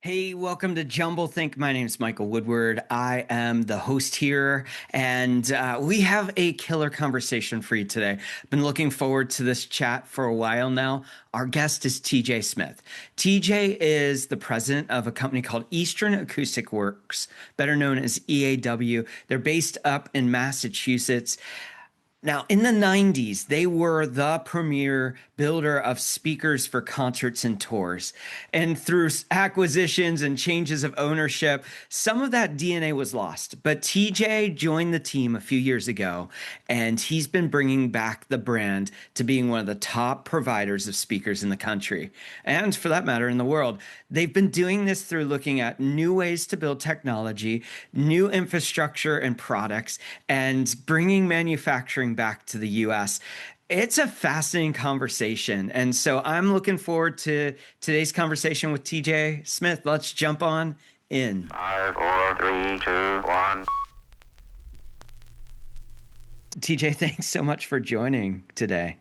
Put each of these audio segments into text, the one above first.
Hey, welcome to jumbleThink. My name is Michael Woodward. I am the host here, and we have a killer conversation for you today. I've been looking forward to this chat for a while now. Our guest is TJ Smith. TJ is the president of a company called Eastern Acoustic Works, better known as EAW. They're based up in Massachusetts. Now, in the 90s, they were the premier builder of speakers for concerts and tours. And through acquisitions and changes of ownership, some of that DNA was lost. But TJ joined the team a few years ago, and he's been bringing back the brand to being one of the top providers of speakers in the country, and for that matter, in the world. They've been doing this through looking at new ways to build technology, new infrastructure and products, and bringing manufacturing back to the US. It's a fascinating conversation. And so I'm looking forward to today's conversation with TJ Smith. Let's jump on in. 5, 4, 3, 2, 1. TJ, thanks so much for joining today.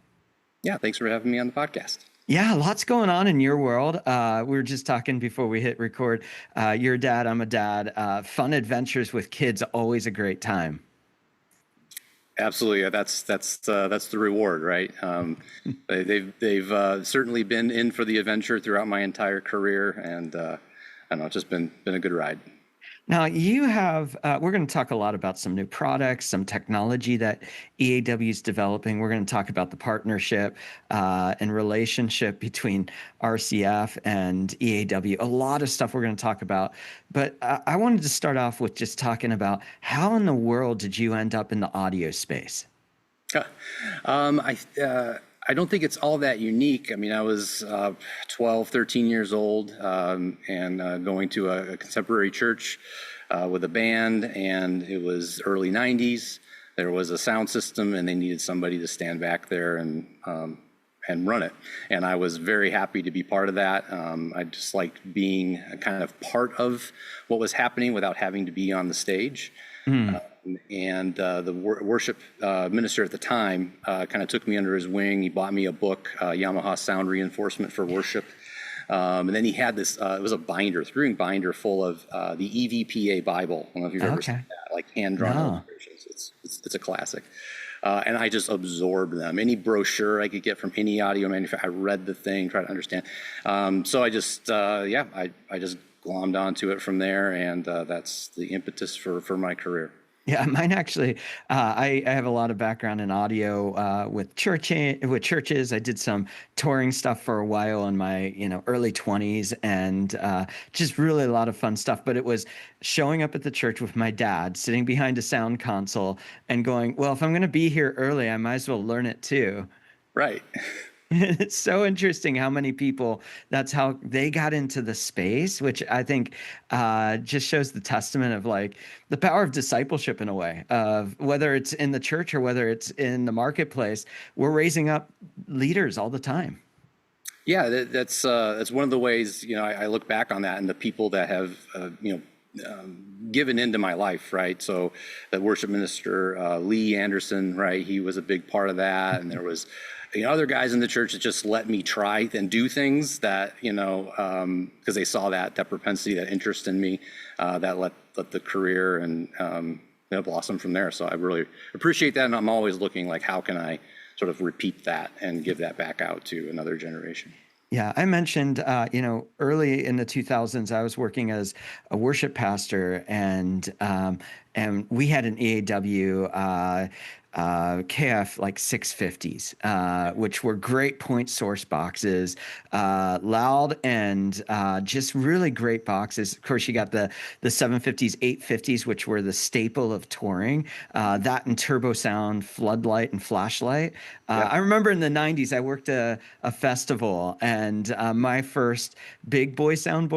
Yeah, thanks for having me on the podcast. Yeah, lots going on in your world. We were just talking before we hit record. You're a dad, I'm a dad. Fun adventures with kids, always a great time. Absolutely, that's the reward, right? They've certainly been in for the adventure throughout my entire career, and I don't know, it's just been a good ride. Now you have, we're going to talk a lot about some new products, some technology that EAW is developing. We're going to talk about the partnership and relationship between RCF and EAW. A lot of stuff we're going to talk about. But I wanted to start off with just talking about how in the world did you end up in the audio space? I don't think it's all that unique. I mean, I was 12, 13 years old and going to a contemporary church with a band, and it was early 90s. There was a sound system, and they needed somebody to stand back there and run it. And I was very happy to be part of that. I just liked being a kind of part of what was happening without having to be on the stage. And the worship minister at the time kind of took me under his wing. He bought me a book, Yamaha Sound Reinforcement for Worship. And then he had this, it was a binder, three-ring binder full of the EVPA Bible. I don't know if you've ever seen that, like hand-drawn illustrations. It's a classic. And I just absorbed them. Any brochure I could get from any audio manufacturer, I read the thing, tried to understand. So I just, I just glommed onto it from there, and that's the impetus for my career. Yeah, mine actually. I have a lot of background in audio with churches. I did some touring stuff for a while in my early 20s, and just really a lot of fun stuff. But it was showing up at the church with my dad, sitting behind a sound console, and going, "Well, if I'm going to be here early, I might as well learn it too." Right. It's so interesting how many people, that's how they got into the space, which I think just shows the testament of like the power of discipleship in a way, of whether it's in the church or whether it's in the marketplace. We're raising up leaders all the time. Yeah, that's one of the ways, I look back on that and the people that have, given into my life, right? So the worship minister, Lee Anderson, right? He was a big part of that. And there was other guys in the church that just let me try and do things that, because they saw that propensity, that interest in me, that let the career and blossom from there. So I really appreciate that. And I'm always looking like, how can I sort of repeat that and give that back out to another generation? Yeah, I mentioned, early in the 2000s, I was working as a worship pastor, and we had an EAW KF like 650s, which were great point source boxes, loud and just really great boxes. Of course, you got the 750s, 850s, which were the staple of touring. That and turbo sound, floodlight, and flashlight. I remember in the 90s, I worked a festival, and my first big boy sound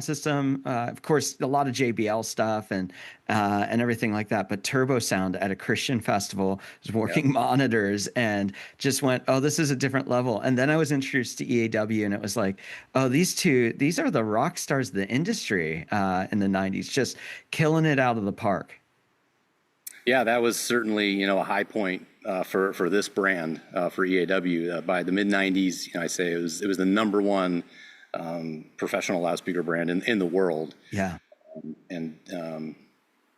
system, of course, a lot of JBL stuff and everything like that, but turbo sound at a Christian festival, was working monitors, and just went, oh, this is a different level. And then I was introduced to EAW, and it was like, oh, these are the rock stars of the industry in the 90s, just killing it out of the park. Yeah, that was certainly, a high point for this brand, for EAW. By the mid 90s, I say it was the number one professional loudspeaker brand in the world. Yeah. And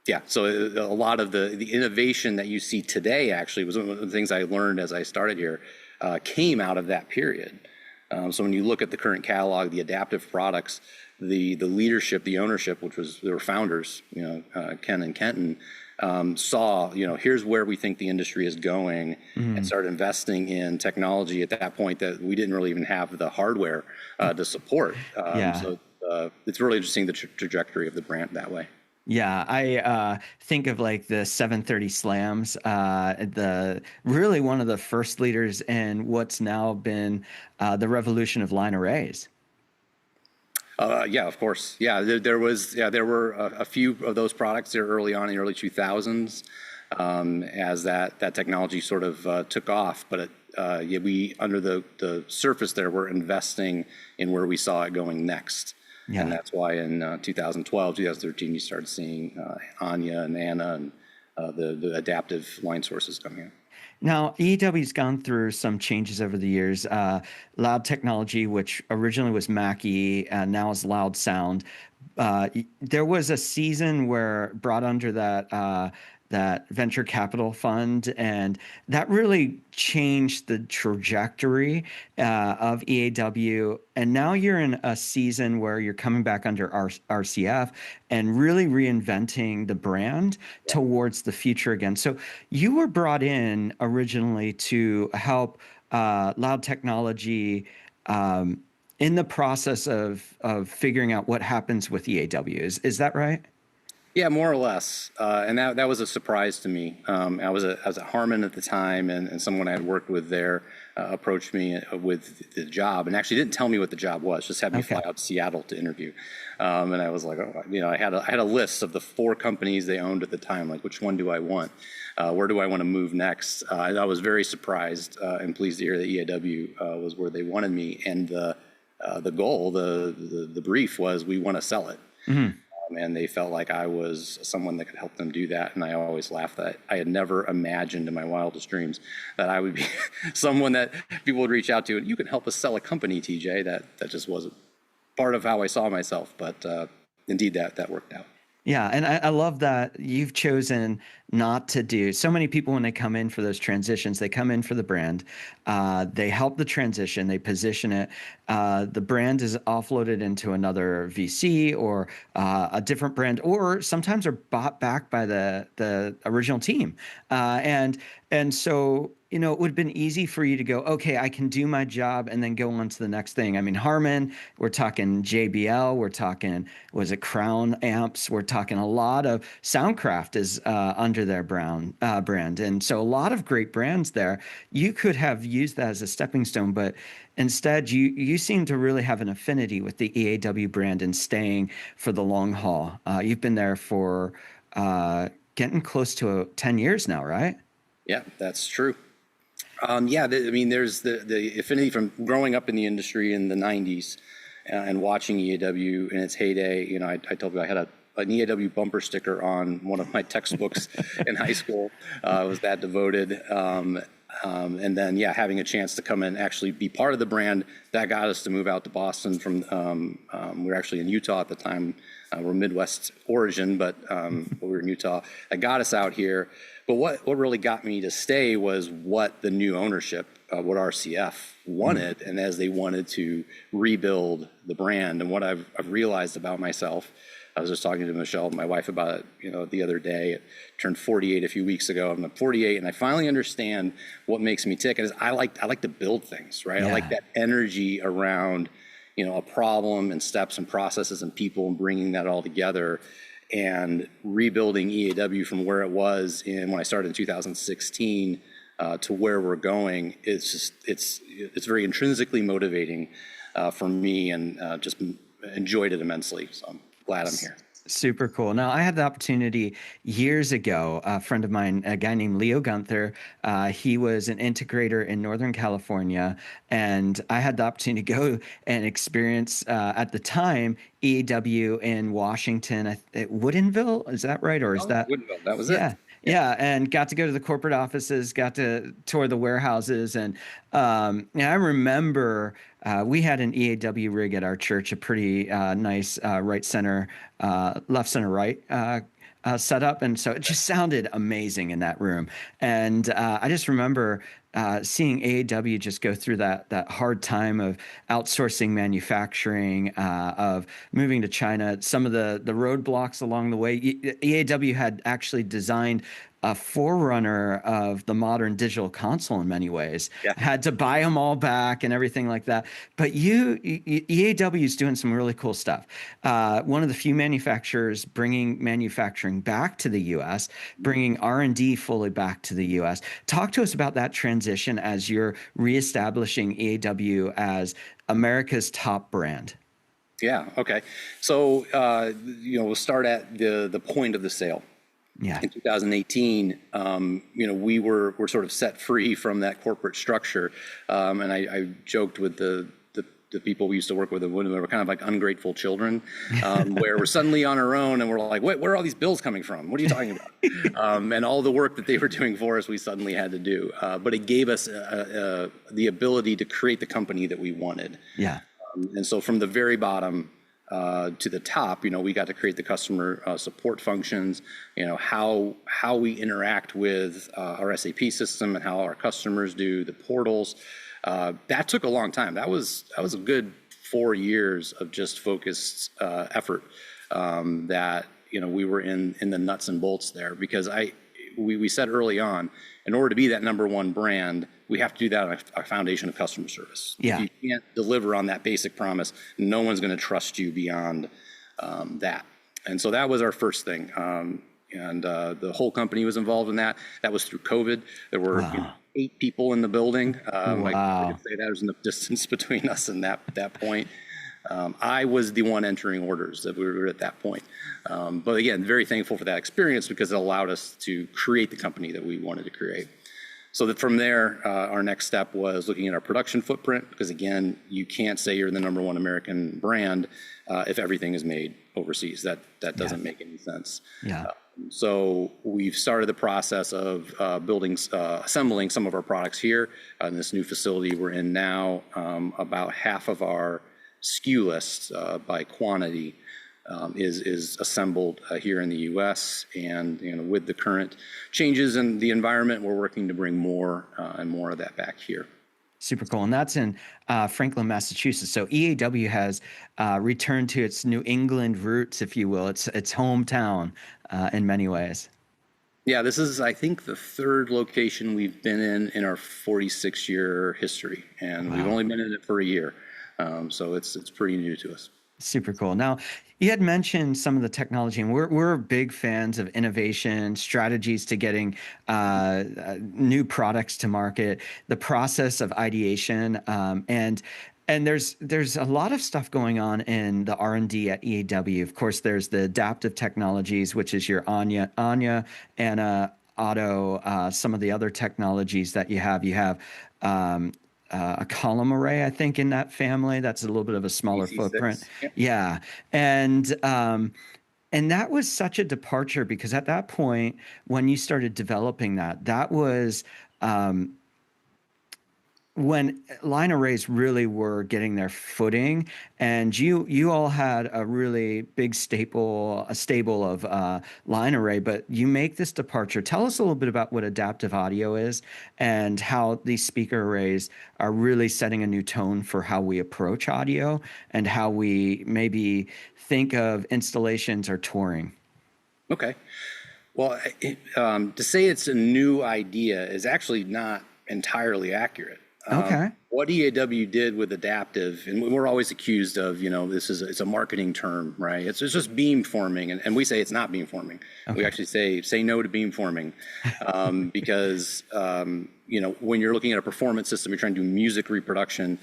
yeah, so a lot of the innovation that you see today actually was one of the things I learned as I started here, came out of that period. So when you look at the current catalog, the adaptive products, the leadership, the ownership, which was they were founders, Ken and Kenton, saw, here's where we think the industry is going, and started investing in technology at that point that we didn't really even have the hardware to support. So it's really interesting the trajectory of the brand that way. Yeah, I think of like the 730 slams, the really one of the first leaders in what's now been the revolution of line arrays. Yeah, of course. Yeah, there were a few of those products there early on in the early 2000s, as that technology sort of took off. But we under the surface there, we're investing in where we saw it going next. Yeah. And that's why in 2012, 2013, you started seeing Anya and Anna and the adaptive line sources coming in. Now, EAW's gone through some changes over the years. Loud Technology, which originally was Mackie, now is Loud Sound. There was a season where brought under that venture capital fund, and that really changed the trajectory of EAW. And now you're in a season where you're coming back under RCF and really reinventing the brand towards the future again. So you were brought in originally to help Loud Technology in the process of figuring out what happens with EAW. Is that right? Yeah, more or less, and that was a surprise to me. I was at Harman at the time, and someone I had worked with there approached me with the job, and actually didn't tell me what the job was. Just had me fly out to Seattle to interview, and I was like, I had a list of the 4 companies they owned at the time. Like, which one do I want? Where do I want to move next? I was very surprised and pleased to hear that EAW was where they wanted me, and the goal, the brief was, we want to sell it. Mm-hmm. And they felt like I was someone that could help them do that. And I always laughed that I had never imagined in my wildest dreams that I would be someone that people would reach out to. And you can help us sell a company, TJ. That just wasn't part of how I saw myself. But indeed, that worked out. Yeah, and I love that you've chosen not to do. So many people, when they come in for those transitions, they come in for the brand. They help the transition. They position it. The brand is offloaded into another VC or a different brand, or sometimes are bought back by the original team. And so, it would have been easy for you to go, okay, I can do my job and then go on to the next thing. I mean, Harman, we're talking JBL, we're talking, was it Crown amps? We're talking a lot of Soundcraft is under their brand. And so a lot of great brands there. You could have used that as a stepping stone, but instead you seem to really have an affinity with the EAW brand and staying for the long haul. You've been there for getting close to 10 years now, right? Yeah, that's true. There's the affinity from growing up in the industry in the 90s and watching EAW in its heyday. I told you I had an EAW bumper sticker on one of my textbooks in high school. I was that devoted. And then, having a chance to come and actually be part of the brand, that got us to move out to Boston from, we were actually in Utah at the time. We're Midwest origin, but we were in Utah. That got us out here. But what really got me to stay was what the new ownership, what RCF wanted, and as they wanted to rebuild the brand. And what I've realized about myself, I was just talking to Michelle, my wife, about it, the other day. I turned 48 a few weeks ago. I'm 48, and I finally understand what makes me tick. Is I like to build things, right? Yeah. I like that energy around, a problem and steps and processes and people, and bringing that all together and rebuilding EAW from where it was when I started in 2016 to where we're going. It's very intrinsically motivating for me, and just enjoyed it immensely. So I'm glad I'm here. Super cool. Now, I had the opportunity years ago, a friend of mine, a guy named Leo Gunther, he was an integrator in Northern California, and I had the opportunity to go and experience, at the time, EAW in Washington, at Woodinville. Is that right? Or is that? Woodinville, that was it. Yeah, and got to go to the corporate offices, got to tour the warehouses, and I remember we had an EAW rig at our church, a pretty nice right center, left center right set up, and so it just sounded amazing in that room. And I just remember seeing AAW just go through that hard time of outsourcing manufacturing, of moving to China. Some of the roadblocks along the way. EAW had actually designed a forerunner of the modern digital console in many ways. Yeah. Had to buy them all back and everything like that. But EAW is doing some really cool stuff. One of the few manufacturers bringing manufacturing back to the U.S., bringing R&D fully back to the U.S. Talk to us about that transition as you're reestablishing EAW as America's top brand. Yeah. Okay. So, we'll start at the point of the sale. Yeah. In 2018, we were sort of set free from that corporate structure, and I joked with the people we used to work with at Woodward, we were kind of like ungrateful children, where we're suddenly on our own and we're like, wait, where are all these bills coming from? What are you talking about? And all the work that they were doing for us, we suddenly had to do. But it gave us the ability to create the company that we wanted. Yeah. And so from the very bottom to the top, we got to create the customer support functions, how we interact with our SAP system and how our customers do the portals. That took a long time. That was a good 4 years of just focused effort that we were in the nuts and bolts there, because we said early on, in order to be that number one brand, we have to do that on a foundation of customer service. Yeah. If you can't deliver on that basic promise, no one's going to trust you beyond that. And so that was our first thing. And the whole company was involved in that. That was through COVID. There were 8 people in the building. I could say that was enough distance between us and that point. I was the one entering orders that we were at that point. But again, very thankful for that experience because it allowed us to create the company that we wanted to create. So that from there, our next step was looking at our production footprint, because again, you can't say you're the number one American brand if everything is made overseas. That doesn't make any sense. Yeah. So we've started the process of assembling some of our products here in this new facility we're in now. About half of our SKU list by quantity is assembled here in the U.S. And with the current changes in the environment, we're working to bring more and more of that back here. Super cool. And that's in Franklin, Massachusetts. So EAW has returned to its New England roots, if you will, its hometown in many ways. Yeah, this is, I think, the 3rd location we've been in our 46-year history, and we've only been in it for a year. So it's pretty new to us. Super cool. Now, you had mentioned some of the technology, and we're big fans of innovation, strategies to getting new products to market, the process of ideation, and there's a lot of stuff going on in the R&D at EAW. Of course, there's the adaptive technologies, which is your Anya, Anna, Otto, some of the other technologies that you have. You have a column array, I think, in that family. That's a little bit of a smaller footprint. Yep. Yeah. And that was such a departure, because at that point, when you started developing that was when line arrays really were getting their footing, and you all had a really big stable of line array, but you make this departure. Tell us a little bit about what adaptive audio is and how these speaker arrays are really setting a new tone for how we approach audio and how we maybe think of installations or touring. Okay. Well, to say it's a new idea is actually not entirely accurate. Okay. What EAW did with adaptive, and we're always accused of, it's a marketing term, right? It's just beam forming, and we say it's not beam forming. Okay. We actually say no to beam forming, because when you're looking at a performance system, you're trying to do music reproduction.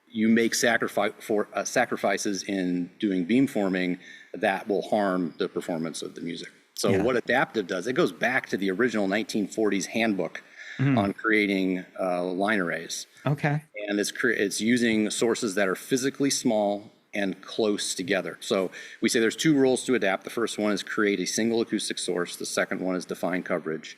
You make sacrifices in doing beam forming that will harm the performance of the music. So what adaptive does, it goes back to the original 1940s handbook on creating line arrays. Okay. And it's using sources that are physically small and close together. So we say there's two rules to adapt. The first one is create a single acoustic source. The second one is define coverage.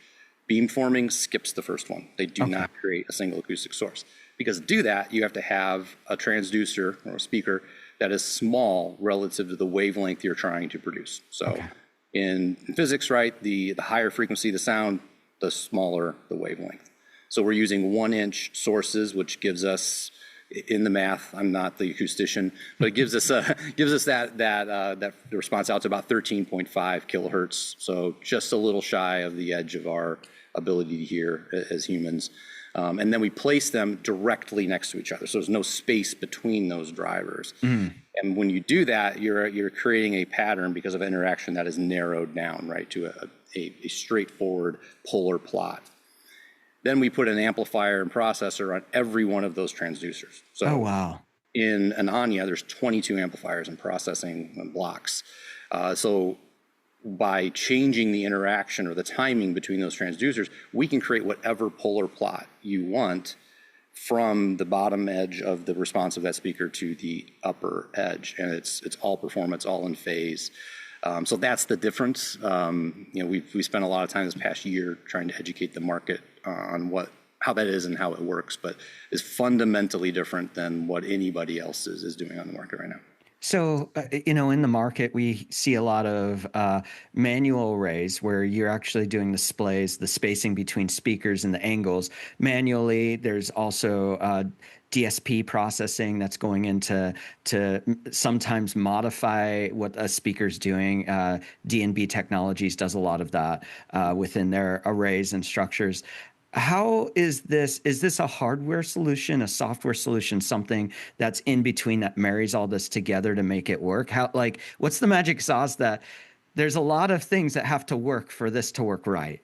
Beamforming skips the first one. They do not create a single acoustic source. Because to do that, you have to have a transducer or a speaker that is small relative to the wavelength you're trying to produce. So in physics, right, the higher frequency the sound, the smaller the wavelength. So we're using 1-inch sources, which gives us, in the math, I'm not the acoustician, but it gives us that response out to about 13.5 kilohertz. So just a little shy of the edge of our ability to hear as humans. And then we place them directly next to each other. So there's no space between those drivers. And when you do that, you're creating a pattern because of interaction that is narrowed down, right, to a straightforward polar plot. Then we put an amplifier and processor on every one of those transducers. So in an Anya, there's 22 amplifiers and processing blocks. So by changing the interaction or the timing between those transducers, we can create whatever polar plot you want from the bottom edge of the response of that speaker to the upper edge. And it's all performance, all in phase. So that's the difference. We spent a lot of time this past year trying to educate the market on how that is and how it works, but is fundamentally different than what anybody else is doing on the market right now. So, in the market, we see a lot of manual arrays where you're actually doing the spacing between speakers and the angles manually. There's also DSP processing that's going into sometimes modify what a speaker's doing. D&B Technologies does a lot of that within their arrays and structures. How is this? Is this a hardware solution, a software solution, something that's in between that marries all this together to make it work? What's the magic sauce that there's a lot of things that have to work for this to work right?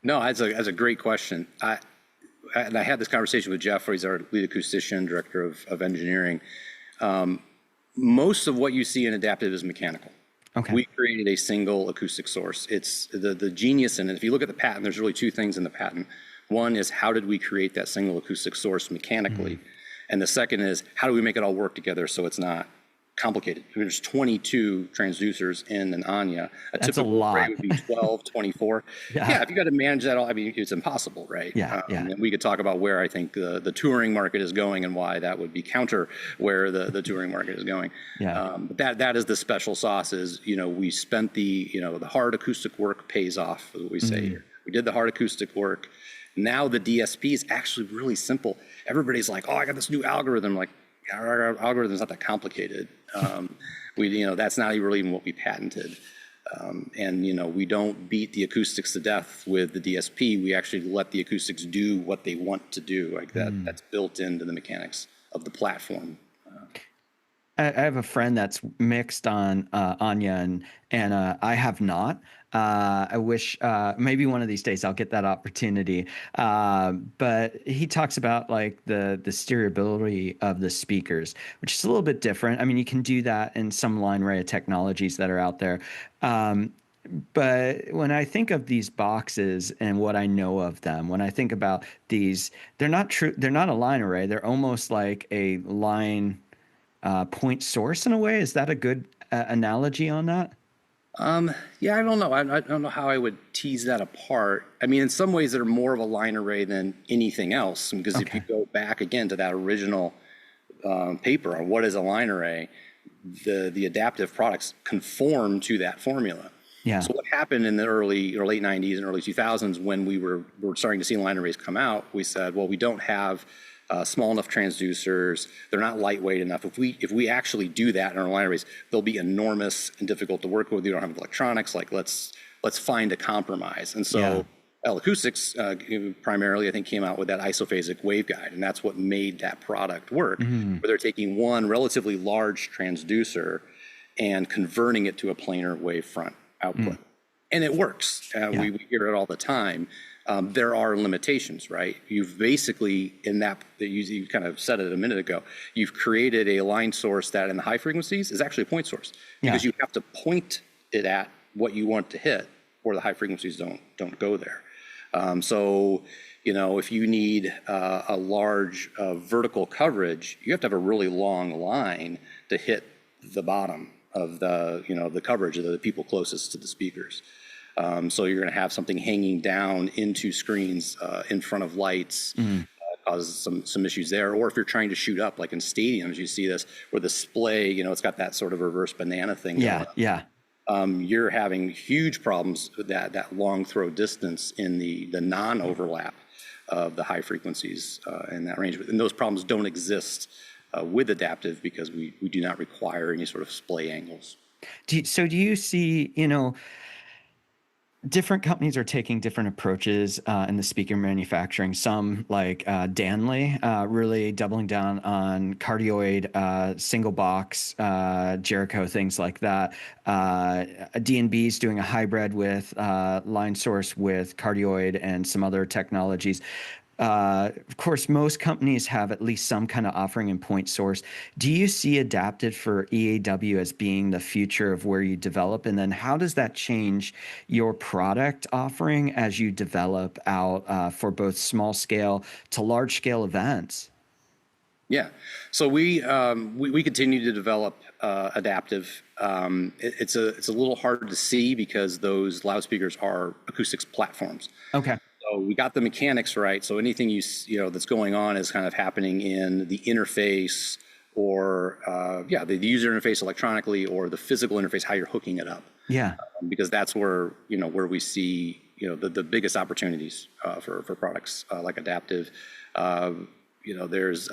No, that's a great question. I had this conversation with Jeff, he's our lead acoustician, director of engineering. Most of what you see in adaptive is mechanical. We created a single acoustic source. It's the genius in it. If you look at the patent, there's really two things in the patent. One is how did we create that single acoustic source mechanically? And the second is how do we make it all work together so it's not complicated? I mean, there's 22 transducers in an Anya. That's a lot. Array would be 12, 24. If you got to manage that all, I mean, it's impossible, right? And we could talk about where I think the touring market is going and why that would be counter where the touring market is going. But that is the special sauce is, we spent the hard acoustic work pays off, is what we say here. We did the hard acoustic work. Now the DSP is actually really simple. Everybody's like, oh, I got this new algorithm. Like, our algorithm's not that complicated. That's not really even what we patented. We don't beat the acoustics to death with the DSP. We actually let the acoustics do what they want to do. Like that's built into the mechanics of the platform. I have a friend that's mixed on Anya, and I have not. I wish maybe one of these days I'll get that opportunity. But he talks about like the steerability of the speakers, which is a little bit different. I mean, you can do that in some line array of technologies that are out there. But when I think of these boxes and what I know of them, when I think about these, they're not true. They're not a line array. They're almost like a line point source in a way. Is that a good analogy on that? I don't know. I don't know how I would tease that apart. I mean, in some ways, they're more of a line array than anything else. Because if you go back again to that original paper on what is a line array, the adaptive products conform to that formula. So what happened in the early or late 90s and early 2000s when we were starting to see line arrays come out, we said, well, we don't have small enough transducers. They're not lightweight enough. If we actually do that in our line arrays, they'll be enormous and difficult to work with. We don't have electronics. Like let's find a compromise. And so Acoustics primarily, I think, came out with that isophasic waveguide, and that's what made that product work. Where they're taking one relatively large transducer and converting it to a planar wavefront output, and it works. We hear it all the time. There are limitations, right? You've basically, you kind of said it a minute ago, you've created a line source that in the high frequencies is actually a point source because you have to point it at what you want to hit, or the high frequencies don't go there. So, if you need a large vertical coverage, you have to have a really long line to hit the bottom of the coverage of the people closest to the speakers. So you're going to have something hanging down into screens in front of lights, causes some issues there. Or if you're trying to shoot up, like in stadiums, you see this where the display, it's got that sort of reverse banana thing. Yeah. You're having huge problems with that long throw distance in the non-overlap of the high frequencies in that range. And those problems don't exist with adaptive because we do not require any sort of display angles. Do you see, different companies are taking different approaches in the speaker manufacturing. Some like Danley, really doubling down on cardioid, single box, Jericho, things like that. D&B is doing a hybrid with line source with cardioid and some other technologies. Of course, most companies have at least some kind of offering in point source. Do you see adaptive for EAW as being the future of where you develop? And then how does that change your product offering as you develop out for both small scale to large scale events? Yeah, so we continue to develop adaptive. It's a little hard to see because those loudspeakers are acoustics platforms. Okay. So we got the mechanics right. So anything that's going on is kind of happening in the interface or the user interface electronically or the physical interface, how you're hooking it up. Yeah. Because that's where we see the biggest opportunities for products like adaptive. There's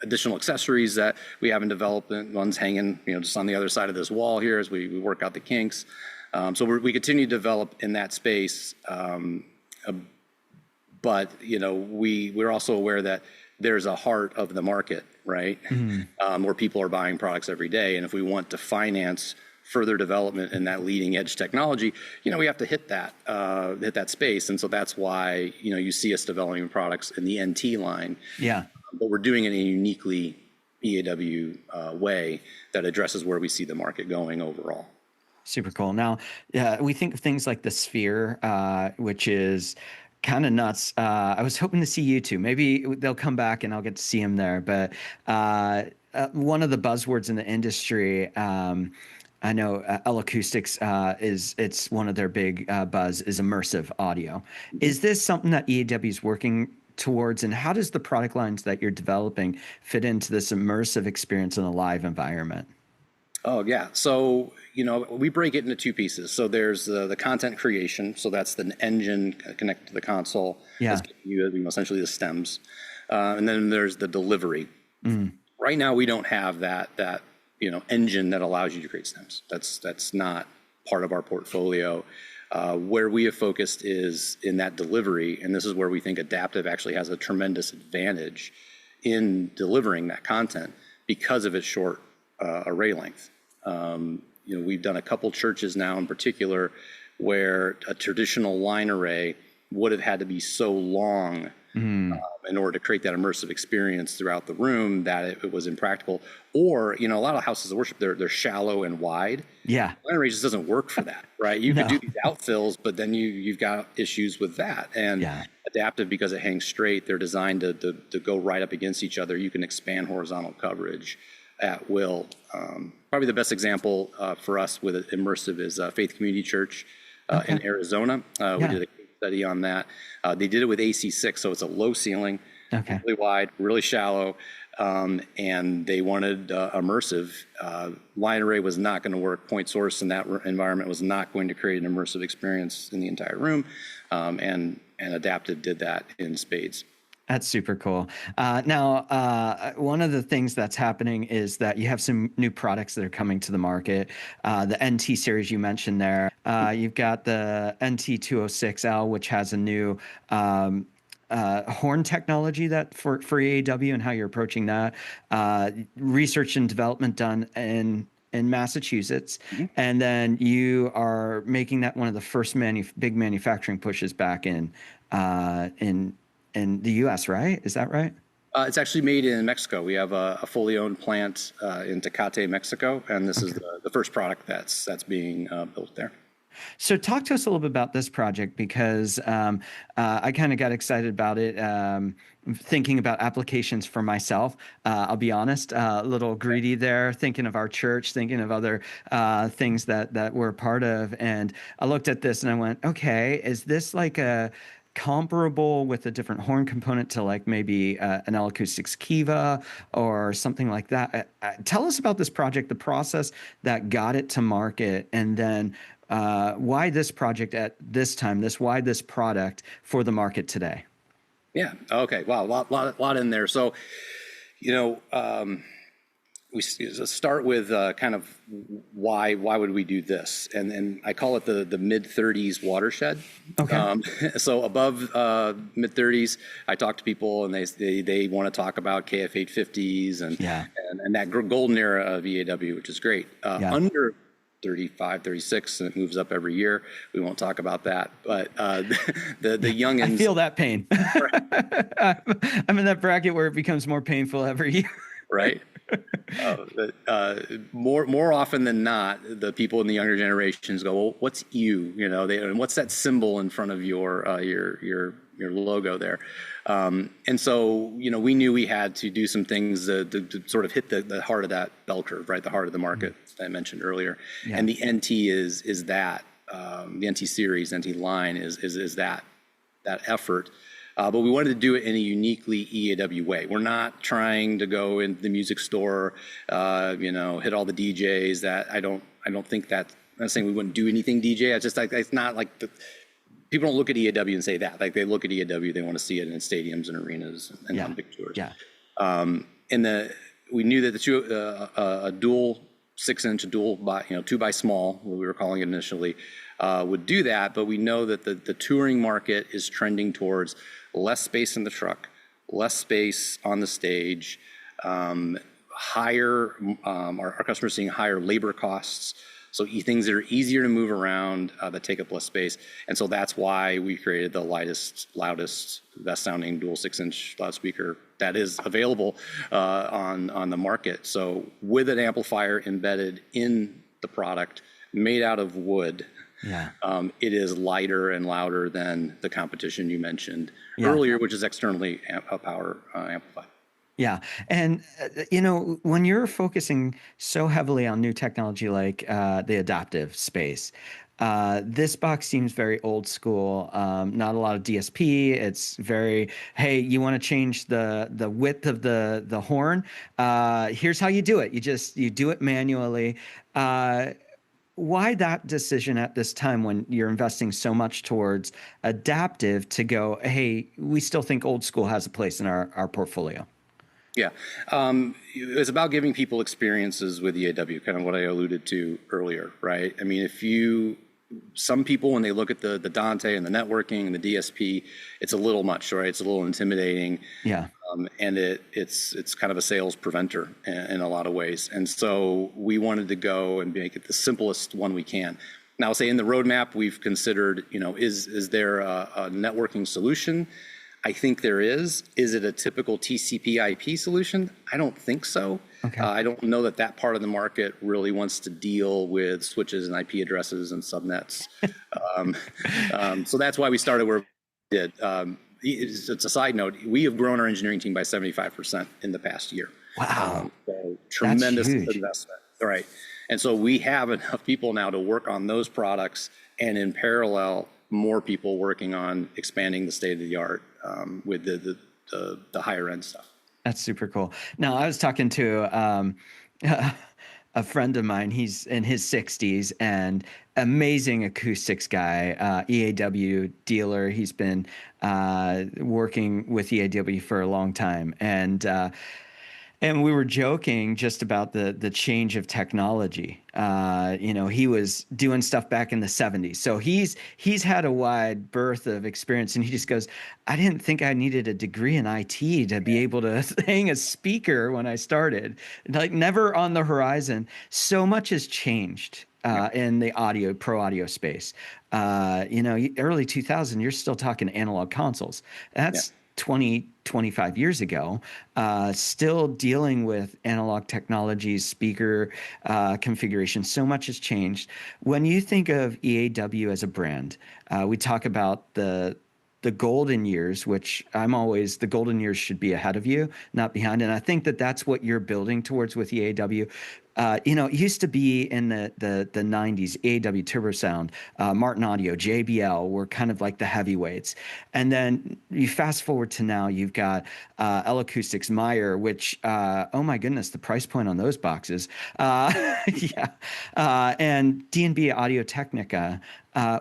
additional accessories that we haven't developed. One's hanging just on the other side of this wall here as we work out the kinks. So we continue to develop in that space. But we're also aware that there's a heart of the market, right? Where people are buying products every day, and if we want to finance further development in that leading edge technology, we have to hit that space, and so that's why you see us developing products in the NT line. Yeah, but we're doing it in a uniquely EAW way that addresses where we see the market going overall. Super cool. Now, we think of things like the Sphere, which is kind of nuts. I was hoping to see you two. Maybe they'll come back and I'll get to see them there. But one of the buzzwords in the industry, I know L Acoustics it's one of their big buzz is immersive audio. Is this something that EAW is working towards, and how does the product lines that you're developing fit into this immersive experience in a live environment? Oh, yeah. So, we break it into two pieces. So there's the content creation. So that's the engine connected to the console. Yeah. That's giving you essentially the stems. And then there's the delivery. Right now, we don't have that engine that allows you to create stems. That's not part of our portfolio. Where we have focused is in that delivery. And this is where we think adaptive actually has a tremendous advantage in delivering that content because of its short array length. We've done a couple churches now in particular where a traditional line array would have had to be so long in order to create that immersive experience throughout the room that it was impractical. Or, a lot of houses of worship, they're shallow and wide. Yeah. Line array just doesn't work for that, right? You could do these outfills, but then you've got issues with that. And adaptive, because it hangs straight, they're designed to go right up against each other. You can expand horizontal coverage at will. Probably the best example for us with immersive is Faith Community Church in Arizona. We did a case study on that. They did it with AC6, so it's a low ceiling, really wide, really shallow, and they wanted immersive. Line array was not going to work. Point source in that environment was not going to create an immersive experience in the entire room, and adaptive did that in spades. That's super cool. Now, one of the things that's happening is that you have some new products that are coming to the market. The NT series you mentioned there. You've got the NT206L, which has a new horn technology that for EAW and how you're approaching that. Research and development done in Massachusetts, and then you are making that one of the first big manufacturing pushes back in the U.S., right? Is that right? It's actually made in Mexico. We have a fully owned plant in Tecate, Mexico, and this is the first product that's being built there. So talk to us a little bit about this project because I kind of got excited about it, thinking about applications for myself. I'll be honest, a little greedy there, thinking of our church, thinking of other things that we're a part of. And I looked at this and I went, okay, is this like a comparable with a different horn component to like maybe an L Acoustics Kiva or something like that? Tell us about this project, the process that got it to market, and then why this project at this time, why this product for the market today? Yeah. Okay. Wow. Lot in there. So, you know, we start with kind of why would we do this, and I call it the mid-30s watershed. Okay. So above mid-30s, I talk to people and they want to talk about KF 850s and that golden era of EAW, which is great. Under 35, 36, and it moves up every year. We won't talk about that, but the youngins. I feel that pain. I'm in that bracket where it becomes more painful every year. Right. More often than not, the people in the younger generations go, "Well, what's you? You know, and what's that symbol in front of your logo there?" And so, you know, we knew we had to do some things to sort of hit the heart of that bell curve, right? The heart of the market that I mentioned earlier. Yeah. And the NT is that the NT series, NT line is that effort. But we wanted to do it in a uniquely EAW way. We're not trying to go in the music store, you know, hit all the DJs. That I don't think that. I'm not saying we wouldn't do anything DJ. It's just like it's not like people don't look at EAW and say that. Like they look at EAW, they want to see it in stadiums and arenas and on big tours. Yeah. We knew that a dual 6-inch dual by 2x small, what we were calling it initially, would do that. But we know that the touring market is trending towards less space in the truck, less space on the stage, higher, our customers seeing higher labor costs. So things that are easier to move around, that take up less space. And so that's why we created the lightest, loudest, best sounding dual 6-inch loudspeaker that is available on the market. So with an amplifier embedded in the product, made out of wood, it is lighter and louder than the competition you mentioned earlier, which is externally power amplified. Yeah. And, when you're focusing so heavily on new technology like the adaptive space, this box seems very old school, not a lot of DSP. It's very, hey, you want to change the width of the horn? Here's how you do it. You do it manually. Why that decision at this time when you're investing so much towards adaptive to go, hey, we still think old school has a place in our portfolio? Yeah. It's about giving people experiences with EAW, kind of what I alluded to earlier, right? I mean, some people, when they look at the Dante and the networking and the DSP, it's a little much, right? It's a little intimidating. Yeah. And it's kind of a sales preventer in a lot of ways. And so we wanted to go and make it the simplest one we can. Now, I'll say in the roadmap, we've considered, is there a networking solution? I think there is. Is it a typical TCP/IP solution? I don't think so. Okay. I don't know that part of the market really wants to deal with switches and IP addresses and subnets. So that's why we started where we did. It's a side note. We have grown our engineering team by 75% in the past year. Wow. So tremendous investment. All right. And so we have enough people now to work on those products, and in parallel, more people working on expanding the state of the art with the higher end stuff. That's super cool. Now, I was talking to a friend of mine. He's in his 60s and amazing acoustics guy, EAW dealer. He's been working with EAW for a long time. And we were joking just about the change of technology. He was doing stuff back in the 70s. So he's had a wide berth of experience, and he just goes, I didn't think I needed a degree in IT to be able to hang a speaker when I started. Like, never on the horizon. So much has changed in the pro audio space. Early 2000, you're still talking analog consoles. 25 years ago, still dealing with analog technologies, speaker configuration. So much has changed. When you think of EAW as a brand, we talk about the golden years, which the golden years should be ahead of you, not behind. And I think that that's what you're building towards with EAW. It used to be in the 90s, EAW Turbo Sound, Martin Audio, JBL were kind of like the heavyweights. And then you fast forward to now, you've got L Acoustics, Meyer, which, oh my goodness, the price point on those boxes. And D&B Audio Technica.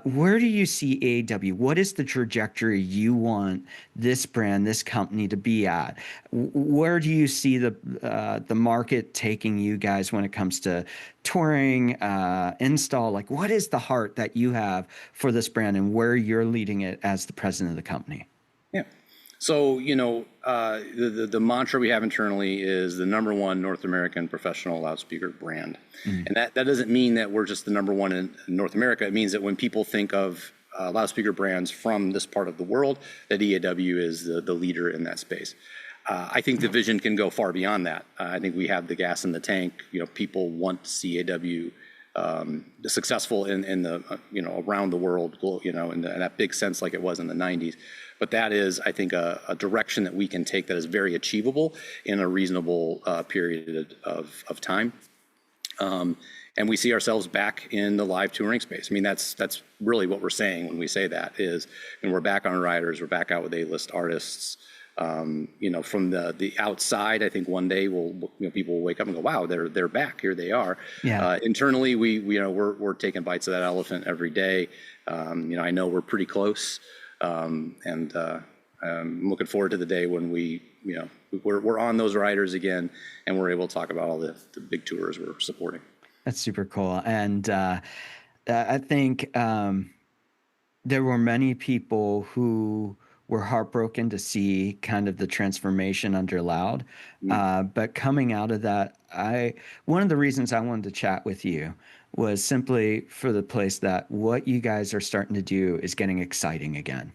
Where do you see AEW? What is the trajectory you want this brand, this company to be at? Where do you see the market taking you guys when it comes to touring, install? Like, what is the heart that you have for this brand and where you're leading it as the president of the company? Yeah. So, the mantra we have internally is the number one North American professional loudspeaker brand. And that doesn't mean that we're just the number one in North America. It means that when people think of loudspeaker brands from this part of the world, that EAW is the leader in that space. I think the vision can go far beyond that. I think we have the gas in the tank. People want to see EAW successful in the around the world, in that big sense like it was in the 90s. But that is, I think, a direction that we can take that is very achievable in a reasonable period of time. And we see ourselves back in the live touring space. I mean, that's really what we're saying when we say that is, and we're back on riders, we're back out with A-list artists. From the outside, I think one day people will wake up and go, wow, they're back, here they are. Yeah. Internally, we're taking bites of that elephant every day. I know we're pretty close. And I'm looking forward to the day when we're on those riders again, and we're able to talk about all the big tours we're supporting. That's super cool. And I think there were many people who were heartbroken to see kind of the transformation under Loud. But coming out of that, one of the reasons I wanted to chat with you was simply for the place that what you guys are starting to do is getting exciting again.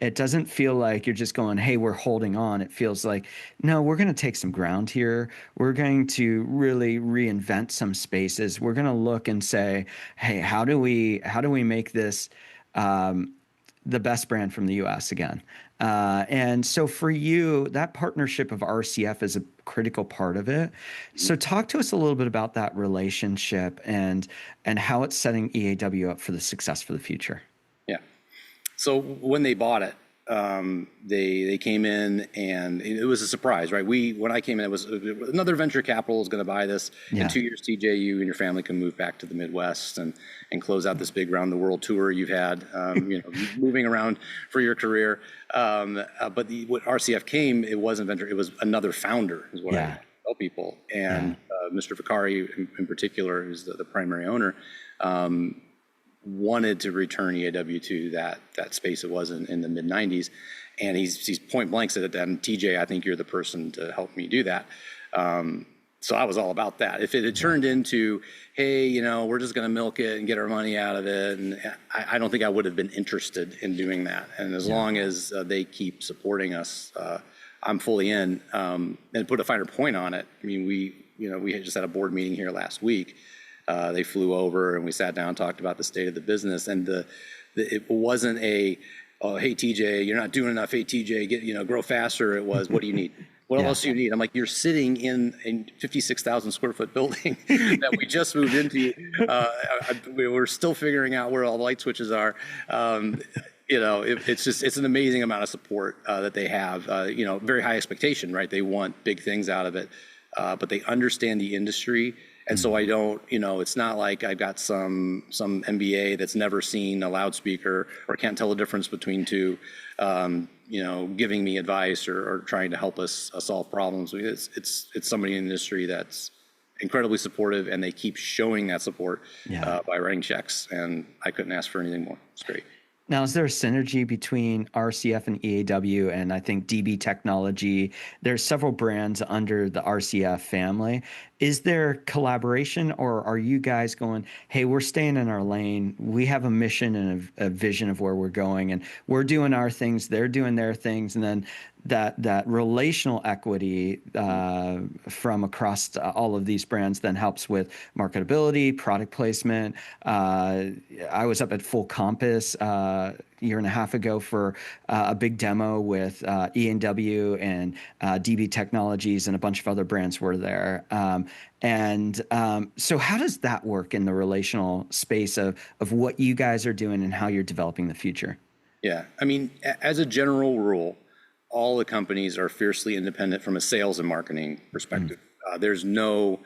It doesn't feel like you're just going, hey, we're holding on. It feels like, no, we're going to take some ground here. We're going to really reinvent some spaces. We're going to look and say, hey, how do we make this the best brand from the US again? And so for you, that partnership of RCF is a critical part of it. So talk to us a little bit about that relationship and how it's setting EAW up for the success for the future. Yeah. So when they bought it, they came in and it was a surprise, right? When I came in, it was another venture capital is going to buy this. Yeah. In 2 years, TJ, you and your family can move back to the Midwest and close out this big round the world tour you've had, moving around for your career. But when RCF came, it wasn't venture, it was another founder is what I tell people. And Mr. Vicari in particular, who's the primary owner, wanted to return EAW to that space it was in the mid 90s. And he's point blank said that, TJ, I think you're the person to help me do that. So I was all about that. If it had turned into, hey, we're just going to milk it and get our money out of it, and I don't think I would have been interested in doing that. And as long as they keep supporting us, I'm fully in. And put a finer point on it, I mean, we had just had a board meeting here last week. They flew over and we sat down and talked about the state of the business. And it wasn't hey, TJ, you're not doing enough. Hey, TJ, grow faster. It was, what do you need? What else do you need? I'm like, you're sitting in a 56,000 square foot building that we just moved into. We're still figuring out where all the light switches are. It's an amazing amount of support that they have. Very high expectation, right? They want big things out of it, but they understand the industry. And so I don't, it's not like I've got some MBA that's never seen a loudspeaker or can't tell the difference between two, giving me advice or trying to help us solve problems. It's somebody in the industry that's incredibly supportive, and they keep showing that support by writing checks. And I couldn't ask for anything more. It's great. Now, is there a synergy between RCF and EAW and I think DB Technology? There's several brands under the RCF family. Is there collaboration, or are you guys going, hey, we're staying in our lane. We have a mission and a vision of where we're going, and we're doing our things, they're doing their things, and then that relational equity from across all of these brands then helps with marketability, product placement. I was up at Full Compass year and a half ago for a big demo with EAW and DB Technologies, and a bunch of other brands were there. So how does that work in the relational space of what you guys are doing and how you're developing the future? Yeah, I mean, as a general rule, all the companies are fiercely independent from a sales and marketing perspective. There's no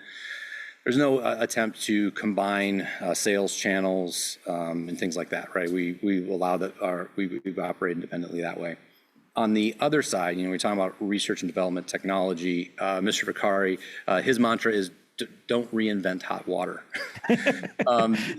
attempt to combine sales channels and things like that, right? We allow that we operate independently that way. On the other side, we're talking about research and development technology. Mr. Vicari, his mantra is don't reinvent hot water.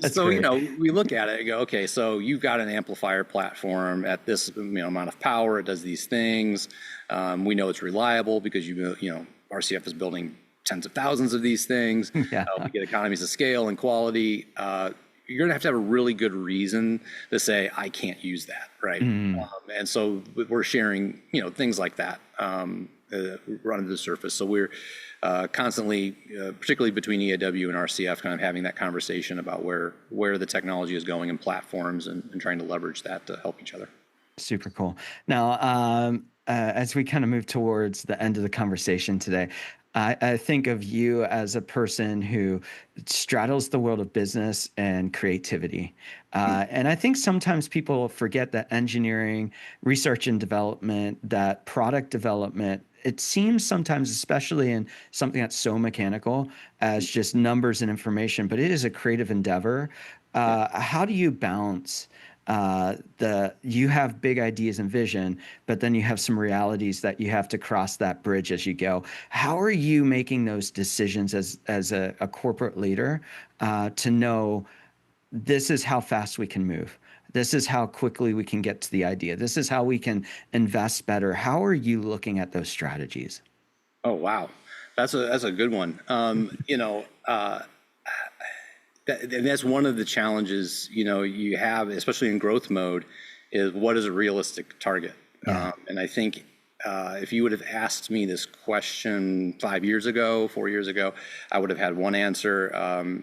So great. we look at it and go, okay, so you've got an amplifier platform at this amount of power. It does these things. We know it's reliable because RCF is building tens of thousands of these things. Yeah. We get economies of scale and quality. You're going to have a really good reason to say, I can't use that, right? And so we're sharing, things like that run to the surface. So we're constantly, particularly between EAW and RCF, kind of having that conversation about where the technology is going and platforms and trying to leverage that to help each other. Super cool. Now, as we kind of move towards the end of the conversation today, I think of you as a person who straddles the world of business and creativity. And I think sometimes people forget that engineering, research and development, that product development, it seems sometimes, especially in something that's so mechanical as just numbers and information, but it is a creative endeavor. How do you balance you have big ideas and vision, but then you have some realities that you have to cross that bridge as you go? How are you making those decisions as a corporate leader to know this is how fast we can move? This is how quickly we can get to the idea. This is how we can invest better. How are you looking at those strategies? Oh, wow. That's a good one. That's one of the challenges, you have, especially in growth mode, is what is a realistic target? Yeah. And I think if you would have asked me this question 4 years ago, I would have had one answer.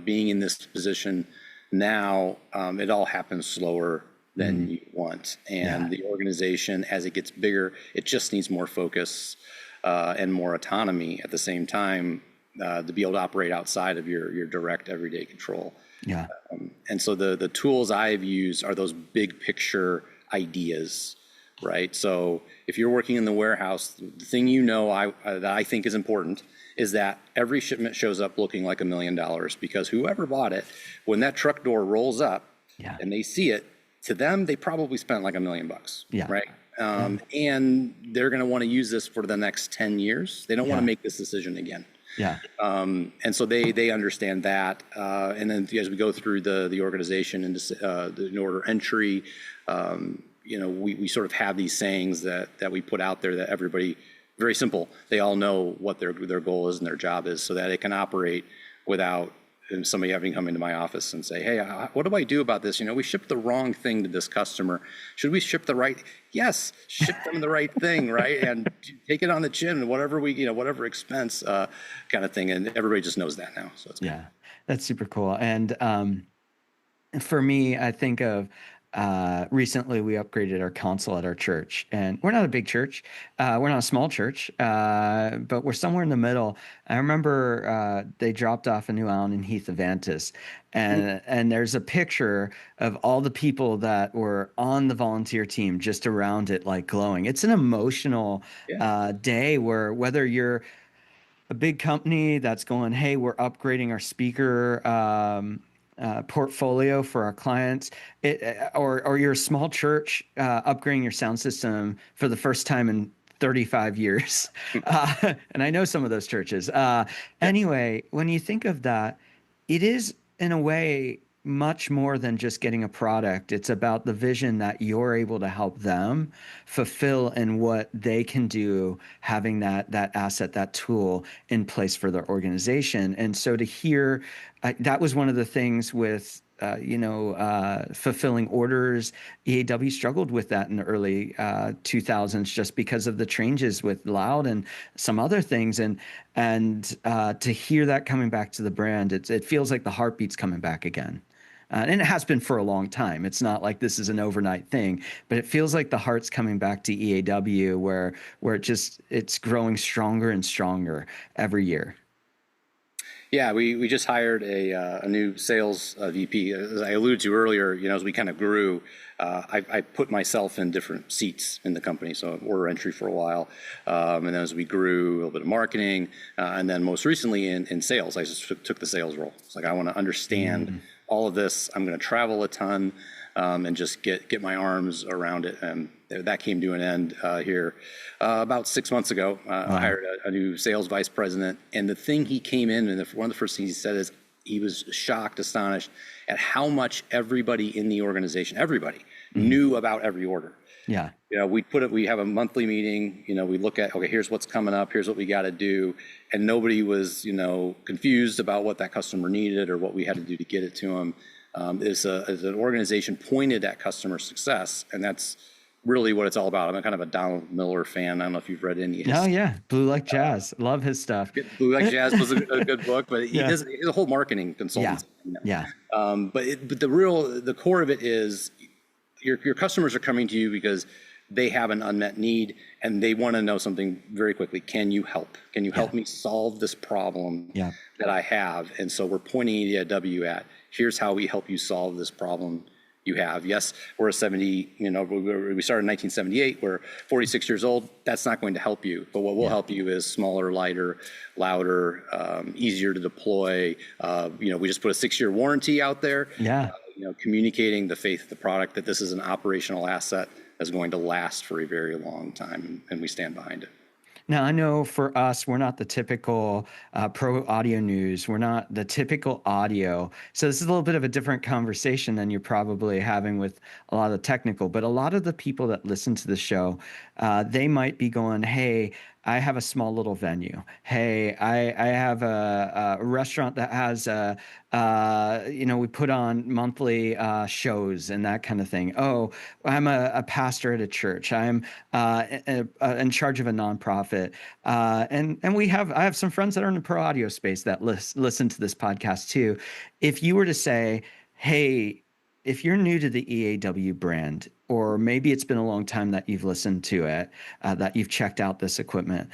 Being in this position now, it all happens slower than you want. And the organization, as it gets bigger, it just needs more focus and more autonomy at the same time. To be able to operate outside of your direct everyday control. Yeah. And so the tools I've used are those big picture ideas, right? So if you're working in the warehouse, the thing that I think is important is that every shipment shows up looking like $1 million, because whoever bought it, when that truck door rolls up and they see it, to them, they probably spent like $1 million, right? And they're going to want to use this for the next 10 years. They don't want to make this decision again. Yeah. And so they understand that. And then as we go through the organization and the order entry, we sort of have these sayings that we put out there that everybody, very simple, they all know what their goal is and their job is, so that they can operate without somebody having to come into my office and say, hey, what do I do about this? We shipped the wrong thing to this customer. Should we ship the right? Yes, ship them the right thing, right? And take it on the chin, whatever whatever expense kind of thing. And everybody just knows that now. So it's good. That's super cool. And for me, I think of recently we upgraded our console at our church, and we're not a big church. We're not a small church, but we're somewhere in the middle. I remember they dropped off a new Allen and Heath Avantis, and there's a picture of all the people that were on the volunteer team just around it, like glowing. It's an emotional day where, whether you're a big company that's going, hey, we're upgrading our speaker portfolio for our clients, or you're a small church upgrading your sound system for the first time in 35 years. And I know some of those churches. Anyway, when you think of that, it is, in a way, much more than just getting a product. It's about the vision that you're able to help them fulfill and what they can do, having that asset, that tool in place for their organization. And so to hear that was one of the things with fulfilling orders. EAW struggled with that in the early 2000s just because of the changes with Loud and some other things. And to hear that coming back to the brand, it feels like the heartbeat's coming back again. And it has been for a long time. It's not like this is an overnight thing, but it feels like the heart's coming back to EAW where it's growing stronger and stronger every year. Yeah, we just hired a new sales VP. As I alluded to earlier, as we kind of grew, I put myself in different seats in the company. So order entry for a while, and then as we grew, a little bit of marketing, and then most recently in sales, I just took the sales role. It's like I want to understand all of this. I'm going to travel a ton and just get my arms around it. And that came to an end here about 6 months ago. I hired a new sales vice president, and the thing he came in, and one of the first things he said is he was shocked, astonished at how much everybody in the organization, knew about every order. Yeah. We have a monthly meeting, we look at, okay, here's what's coming up, here's what we got to do. And nobody was, confused about what that customer needed or what we had to do to get it to them. Is an organization pointed at customer success, and that's really what it's all about. I'm kind of a Donald Miller fan. I don't know if you've read any of his. Oh yeah, Blue Like Jazz. Love his stuff. Blue Like Jazz was a good book, but he's a whole marketing consultant. Yeah. But the core of it is your customers are coming to you because they have an unmet need and they want to know something very quickly. Can you help? Can you help me solve this problem that I have? And so we're pointing EAW at, here's how we help you solve this problem you have. Yes, we're we started in 1978, we're 46 years old. That's not going to help you. But what will help you is smaller, lighter, louder, easier to deploy. We just put a 6-year warranty out there. Yeah. Communicating the faith of the product, that this is an operational asset that's going to last for a very long time, and we stand behind it. Now, I know for us, we're not the typical pro audio news. We're not the typical audio. So this is a little bit of a different conversation than you're probably having with a lot of the technical. But a lot of the people that listen to the show, they might be going, hey, I have a small little venue. Hey, I have a restaurant that has, we put on monthly shows and that kind of thing. Oh, I'm a pastor at a church. I'm in charge of a nonprofit. And I have some friends that are in the pro audio space that listen to this podcast too. If you were to say, hey, if you're new to the EAW brand, or maybe it's been a long time that you've listened to it, that you've checked out this equipment,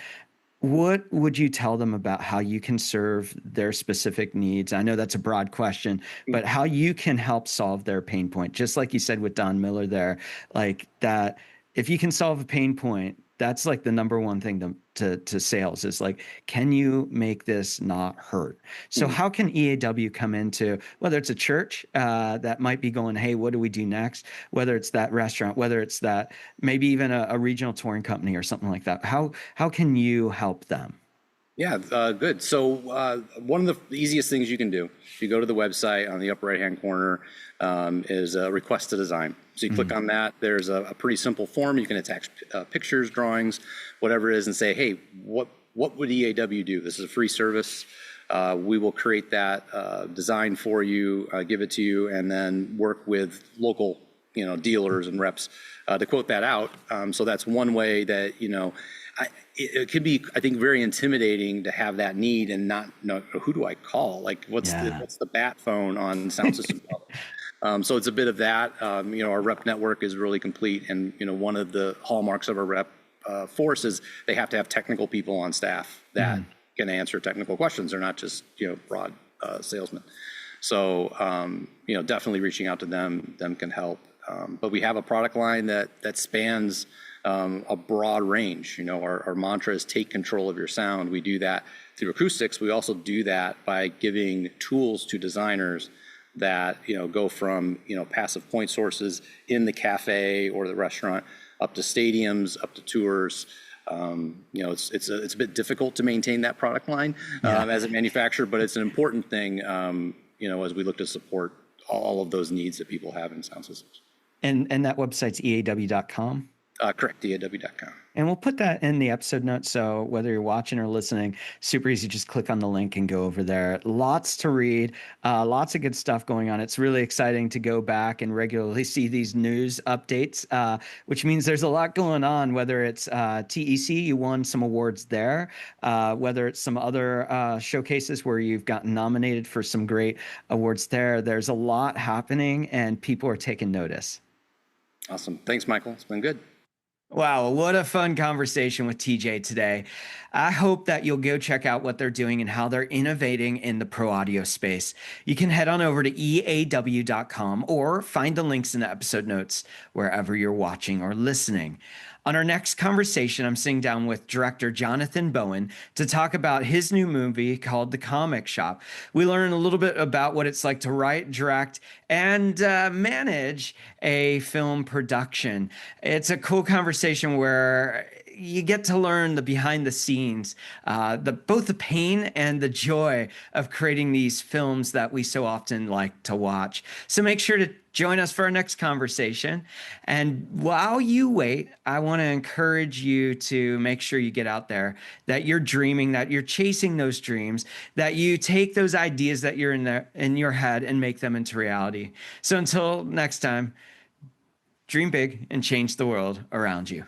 what would you tell them about how you can serve their specific needs? I know that's a broad question, but how you can help solve their pain point, just like you said with Don Miller there, like that, if you can solve a pain point, that's like the number one thing to sales is like, can you make this not hurt? So how can EAW come into, whether it's a church that might be going, hey, what do we do next? Whether it's that restaurant, whether it's that maybe even a regional touring company or something like that. How can you help them? Yeah, good. So one of the easiest things you can do, if you go to the website on the upper right-hand corner, is request a design. So you click on that. There's a pretty simple form. You can attach pictures, drawings, whatever it is, and say, hey, what would EAW do? This is a free service. We will create that design for you, give it to you, and then work with local dealers and reps to quote that out. So that's one way that, it could be, I think, very intimidating to have that need and not know, who do I call? Like, what's the bat phone on sound system? So it's a bit of that. Our rep network is really complete, and one of the hallmarks of our rep force is they have to have technical people on staff that can answer technical questions. They're not just broad salesmen. So definitely reaching out to them can help. But we have a product line that spans a broad range. Our mantra is take control of your sound. We do that through acoustics. We also do that by giving tools to designers that go from passive point sources in the cafe or the restaurant up to stadiums, up to tours. It's a bit difficult to maintain that product line as a manufacturer, but it's an important thing as we look to support all of those needs that people have in sound systems. And that website's EAW.com. Correct, EAW.com. And we'll put that in the episode notes. So whether you're watching or listening, super easy. Just click on the link and go over there. Lots to read, lots of good stuff going on. It's really exciting to go back and regularly see these news updates, which means there's a lot going on, whether it's TEC, you won some awards there, whether it's some other showcases where you've gotten nominated for some great awards there. There's a lot happening and people are taking notice. Awesome. Thanks, Michael. It's been good. Wow, what a fun conversation with TJ today. I hope that you'll go check out what they're doing and how they're innovating in the pro audio space. You can head on over to EAW.com or find the links in the episode notes wherever you're watching or listening. On our next conversation, I'm sitting down with director Jonathan Bowen to talk about his new movie called The Comic Shop. We learn a little bit about what it's like to write, direct, and manage a film production. It's a cool conversation where you get to learn the behind the scenes, both the pain and the joy of creating these films that we so often like to watch. So make sure to join us for our next conversation. And while you wait, I want to encourage you to make sure you get out there, that you're dreaming, that you're chasing those dreams, that you take those ideas that you're in your head and make them into reality. So until next time, dream big and change the world around you.